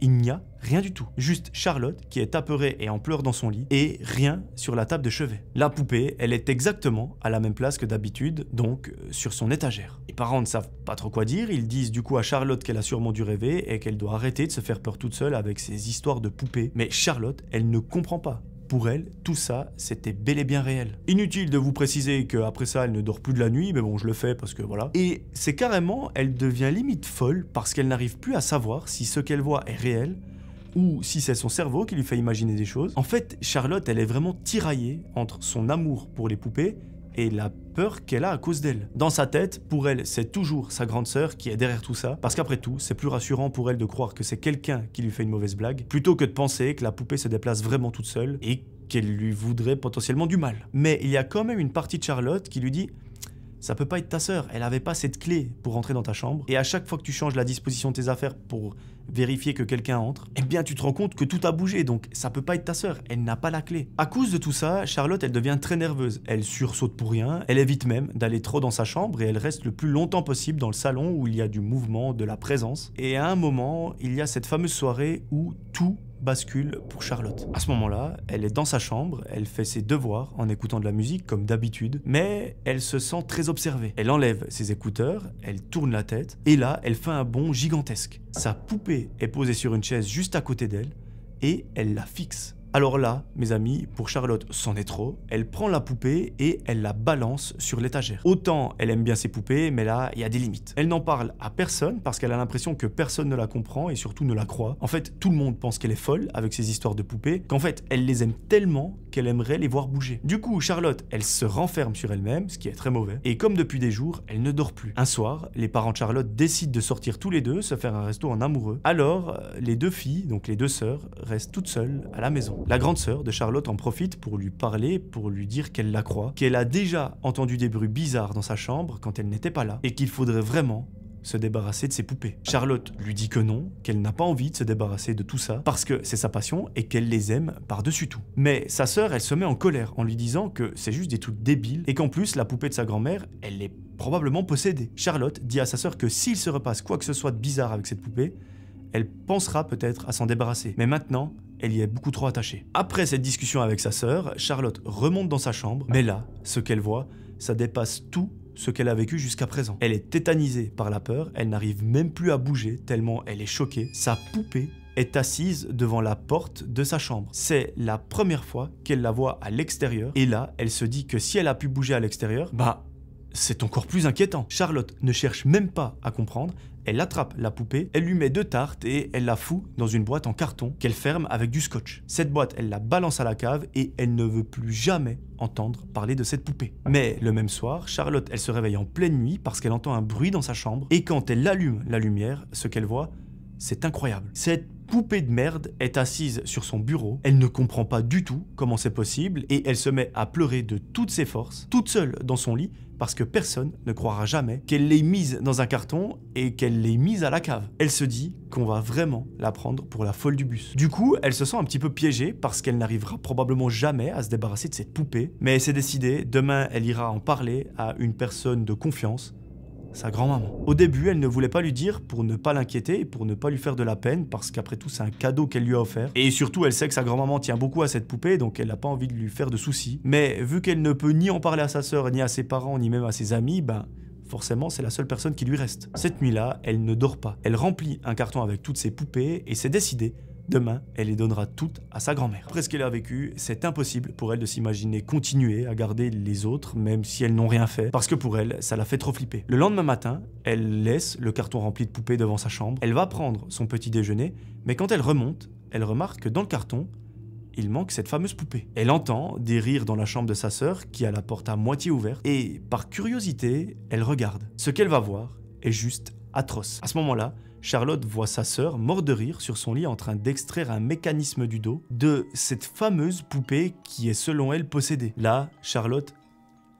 il n'y a rien du tout. Juste Charlotte qui est apeurée et en pleurs dans son lit et rien sur la table de chevet. La poupée, elle est exactement à la même place que d'habitude, donc sur son étagère. Les parents ne savent pas trop quoi dire, ils disent du coup à Charlotte qu'elle a sûrement dû rêver et qu'elle doit arrêter de se faire peur toute seule avec ses histoires de poupées. Mais Charlotte, elle ne comprend pas. Pour elle, tout ça, c'était bel et bien réel. Inutile de vous préciser qu'après ça, elle ne dort plus de la nuit, mais bon, je le fais parce que voilà. Et c'est carrément, elle devient limite folle parce qu'elle n'arrive plus à savoir si ce qu'elle voit est réel ou si c'est son cerveau qui lui fait imaginer des choses. En fait, Charlotte, elle est vraiment tiraillée entre son amour pour les poupées et la peur qu'elle a à cause d'elle. Dans sa tête, pour elle, c'est toujours sa grande sœur qui est derrière tout ça, parce qu'après tout, c'est plus rassurant pour elle de croire que c'est quelqu'un qui lui fait une mauvaise blague, plutôt que de penser que la poupée se déplace vraiment toute seule et qu'elle lui voudrait potentiellement du mal. Mais il y a quand même une partie de Charlotte qui lui dit « Ça peut pas être ta sœur, elle avait pas cette clé pour rentrer dans ta chambre, et à chaque fois que tu changes la disposition de tes affaires pour vérifier que quelqu'un entre, eh bien tu te rends compte que tout a bougé, donc ça peut pas être ta sœur, elle n'a pas la clé. » À cause de tout ça, Charlotte, elle devient très nerveuse, elle sursaute pour rien, elle évite même d'aller trop dans sa chambre et elle reste le plus longtemps possible dans le salon où il y a du mouvement, de la présence. Et à un moment, il y a cette fameuse soirée où tout bascule pour Charlotte. À ce moment-là, elle est dans sa chambre, elle fait ses devoirs en écoutant de la musique comme d'habitude, mais elle se sent très observée. Elle enlève ses écouteurs, elle tourne la tête, et là, elle fait un bond gigantesque. Sa poupée est posée sur une chaise juste à côté d'elle, et elle la fixe. Alors là, mes amis, pour Charlotte, c'en est trop. Elle prend la poupée et elle la balance sur l'étagère. Autant elle aime bien ses poupées, mais là, il y a des limites. Elle n'en parle à personne parce qu'elle a l'impression que personne ne la comprend et surtout ne la croit. En fait, tout le monde pense qu'elle est folle avec ses histoires de poupées, qu'en fait, elle les aime tellement qu'elle aimerait les voir bouger. Du coup, Charlotte, elle se renferme sur elle-même, ce qui est très mauvais. Et comme depuis des jours, elle ne dort plus. Un soir, les parents de Charlotte décident de sortir tous les deux, se faire un resto en amoureux. Alors, les deux filles, donc les deux sœurs, restent toutes seules à la maison. La grande sœur de Charlotte en profite pour lui parler, pour lui dire qu'elle la croit, qu'elle a déjà entendu des bruits bizarres dans sa chambre quand elle n'était pas là, et qu'il faudrait vraiment se débarrasser de ses poupées. Charlotte lui dit que non, qu'elle n'a pas envie de se débarrasser de tout ça, parce que c'est sa passion et qu'elle les aime par-dessus tout. Mais sa sœur, elle se met en colère en lui disant que c'est juste des trucs débiles, et qu'en plus, la poupée de sa grand-mère, elle est probablement possédée. Charlotte dit à sa sœur que s'il se repasse quoi que ce soit de bizarre avec cette poupée, elle pensera peut-être à s'en débarrasser. Mais maintenant, elle y est beaucoup trop attachée. Après cette discussion avec sa sœur, Charlotte remonte dans sa chambre, mais là, ce qu'elle voit, ça dépasse tout ce qu'elle a vécu jusqu'à présent. Elle est tétanisée par la peur, elle n'arrive même plus à bouger tellement elle est choquée. Sa poupée est assise devant la porte de sa chambre. C'est la première fois qu'elle la voit à l'extérieur, et là, elle se dit que si elle a pu bouger à l'extérieur, c'est encore plus inquiétant. Charlotte ne cherche même pas à comprendre, elle attrape la poupée, elle lui met 2 tartes et elle la fout dans une boîte en carton qu'elle ferme avec du scotch. Cette boîte, elle la balance à la cave et elle ne veut plus jamais entendre parler de cette poupée. Mais le même soir, Charlotte, elle se réveille en pleine nuit parce qu'elle entend un bruit dans sa chambre et quand elle allume la lumière, ce qu'elle voit, c'est incroyable. Cette poupée de merde est assise sur son bureau, elle ne comprend pas du tout comment c'est possible et elle se met à pleurer de toutes ses forces, toute seule dans son lit, parce que personne ne croira jamais qu'elle l'ait mise dans un carton et qu'elle l'ait mise à la cave. Elle se dit qu'on va vraiment la prendre pour la folle du bus. Du coup, elle se sent un petit peu piégée parce qu'elle n'arrivera probablement jamais à se débarrasser de cette poupée, mais c'est décidé, demain elle ira en parler à une personne de confiance, sa grand-maman. Au début, elle ne voulait pas lui dire pour ne pas l'inquiéter et pour ne pas lui faire de la peine parce qu'après tout, c'est un cadeau qu'elle lui a offert. Et surtout, elle sait que sa grand-maman tient beaucoup à cette poupée, donc elle n'a pas envie de lui faire de soucis. Mais vu qu'elle ne peut ni en parler à sa sœur, ni à ses parents, ni même à ses amis, forcément, c'est la seule personne qui lui reste. Cette nuit-là, elle ne dort pas. Elle remplit un carton avec toutes ses poupées et c'est décidé. demain, elle les donnera toutes à sa grand-mère. Après ce qu'elle a vécu, c'est impossible pour elle de s'imaginer continuer à garder les autres, même si elles n'ont rien fait, parce que pour elle, ça la fait trop flipper. Le lendemain matin, elle laisse le carton rempli de poupées devant sa chambre, elle va prendre son petit déjeuner, mais quand elle remonte, elle remarque que dans le carton, il manque cette fameuse poupée. Elle entend des rires dans la chambre de sa sœur, qui a la porte à moitié ouverte, et par curiosité, elle regarde. Ce qu'elle va voir est juste atroce. À ce moment-là, Charlotte voit sa sœur morte de rire sur son lit en train d'extraire un mécanisme du dos de cette fameuse poupée qui est selon elle possédée. Là, Charlotte,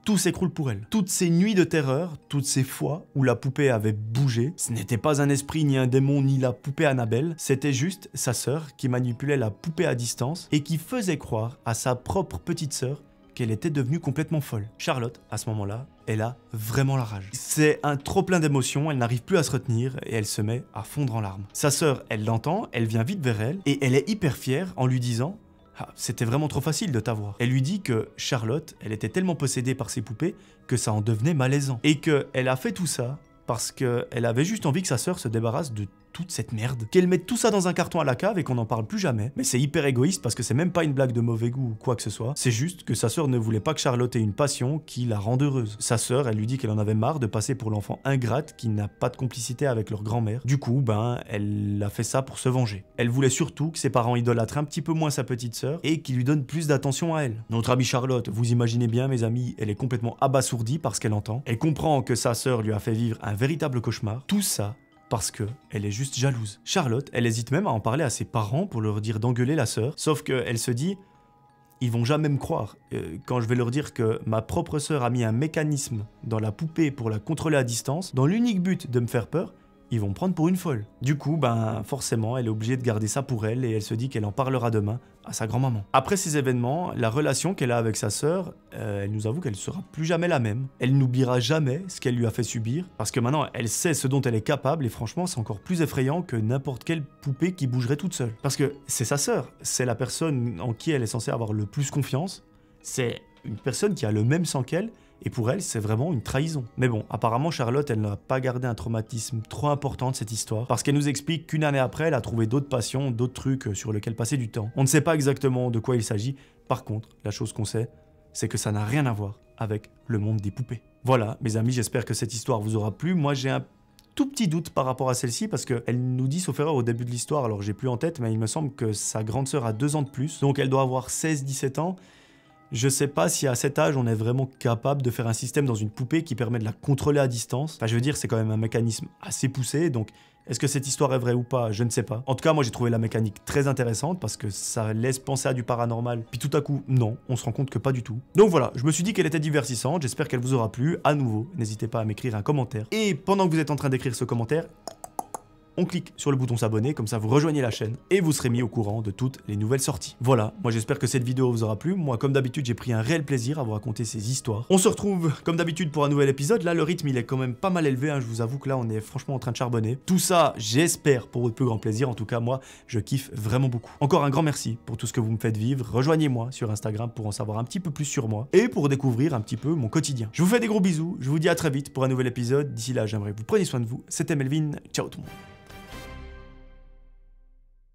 tout s'écroule pour elle. Toutes ces nuits de terreur, toutes ces fois où la poupée avait bougé, ce n'était pas un esprit, ni un démon, ni la poupée Annabelle, c'était juste sa sœur qui manipulait la poupée à distance et qui faisait croire à sa propre petite sœur qu'elle était devenue complètement folle. Charlotte, à ce moment-là, elle a vraiment la rage. C'est un trop plein d'émotions, elle n'arrive plus à se retenir et elle se met à fondre en larmes. Sa sœur, elle l'entend, elle vient vite vers elle et elle est hyper fière en lui disant « Ah, c'était vraiment trop facile de t'avoir ». Elle lui dit que Charlotte, elle était tellement possédée par ses poupées que ça en devenait malaisant. Et qu'elle a fait tout ça parce qu'elle avait juste envie que sa sœur se débarrasse de toute cette merde, qu'elle mette tout ça dans un carton à la cave et qu'on n'en parle plus jamais. Mais c'est hyper égoïste parce que c'est même pas une blague de mauvais goût ou quoi que ce soit, c'est juste que sa sœur ne voulait pas que Charlotte ait une passion qui la rende heureuse. Sa sœur, elle lui dit qu'elle en avait marre de passer pour l'enfant ingrate qui n'a pas de complicité avec leur grand-mère. Du coup, elle a fait ça pour se venger. Elle voulait surtout que ses parents idolâtrent un petit peu moins sa petite sœur et qu'ils lui donnent plus d'attention à elle. Notre amie Charlotte, vous imaginez bien mes amis, elle est complètement abasourdie par ce qu'elle entend. Elle comprend que sa sœur lui a fait vivre un véritable cauchemar. Tout ça parce que elle est juste jalouse. Charlotte, elle hésite même à en parler à ses parents pour leur dire d'engueuler la sœur, sauf qu'elle se dit « Ils vont jamais me croire quand je vais leur dire que ma propre sœur a mis un mécanisme dans la poupée pour la contrôler à distance, dans l'unique but de me faire peur, ils vont me prendre pour une folle. » Du coup, forcément, elle est obligée de garder ça pour elle et elle se dit qu'elle en parlera demain à sa grand-maman. Après ces événements, la relation qu'elle a avec sa sœur, elle nous avoue qu'elle sera plus jamais la même. Elle n'oubliera jamais ce qu'elle lui a fait subir parce que maintenant, elle sait ce dont elle est capable et franchement, c'est encore plus effrayant que n'importe quelle poupée qui bougerait toute seule. Parce que c'est sa sœur, c'est la personne en qui elle est censée avoir le plus confiance, c'est une personne qui a le même sang qu'elle. Et pour elle, c'est vraiment une trahison. Mais bon, apparemment, Charlotte, elle n'a pas gardé un traumatisme trop important de cette histoire, parce qu'elle nous explique qu'une année après, elle a trouvé d'autres passions, d'autres trucs sur lesquels passer du temps. On ne sait pas exactement de quoi il s'agit. Par contre, la chose qu'on sait, c'est que ça n'a rien à voir avec le monde des poupées. Voilà, mes amis, j'espère que cette histoire vous aura plu. Moi, j'ai un tout petit doute par rapport à celle-ci, parce qu'elle nous dit, sauf erreur, au début de l'histoire, alors j'ai plus en tête, mais il me semble que sa grande sœur a 2 ans de plus, donc elle doit avoir 16-17 ans. Je sais pas si à cet âge on est vraiment capable de faire un système dans une poupée qui permet de la contrôler à distance. Enfin, je veux dire, c'est quand même un mécanisme assez poussé, donc est-ce que cette histoire est vraie ou pas? Je ne sais pas. En tout cas, moi j'ai trouvé la mécanique très intéressante parce que ça laisse penser à du paranormal. Puis tout à coup, non, on se rend compte que pas du tout. Donc voilà, je me suis dit qu'elle était divertissante, j'espère qu'elle vous aura plu. À nouveau, n'hésitez pas à m'écrire un commentaire. Et pendant que vous êtes en train d'écrire ce commentaire, on clique sur le bouton s'abonner, comme ça vous rejoignez la chaîne et vous serez mis au courant de toutes les nouvelles sorties. Voilà, moi j'espère que cette vidéo vous aura plu. Moi, comme d'habitude, j'ai pris un réel plaisir à vous raconter ces histoires. On se retrouve comme d'habitude pour un nouvel épisode. Là, le rythme, il est quand même pas mal élevé, hein. Je vous avoue que là, on est franchement en train de charbonner. Tout ça, j'espère, pour votre plus grand plaisir. En tout cas, moi, je kiffe vraiment beaucoup. Encore un grand merci pour tout ce que vous me faites vivre. Rejoignez-moi sur Instagram pour en savoir un petit peu plus sur moi et pour découvrir un petit peu mon quotidien. Je vous fais des gros bisous. Je vous dis à très vite pour un nouvel épisode. D'ici là, j'aimerais que vous preniez soin de vous. C'était Melvin. Ciao tout le monde.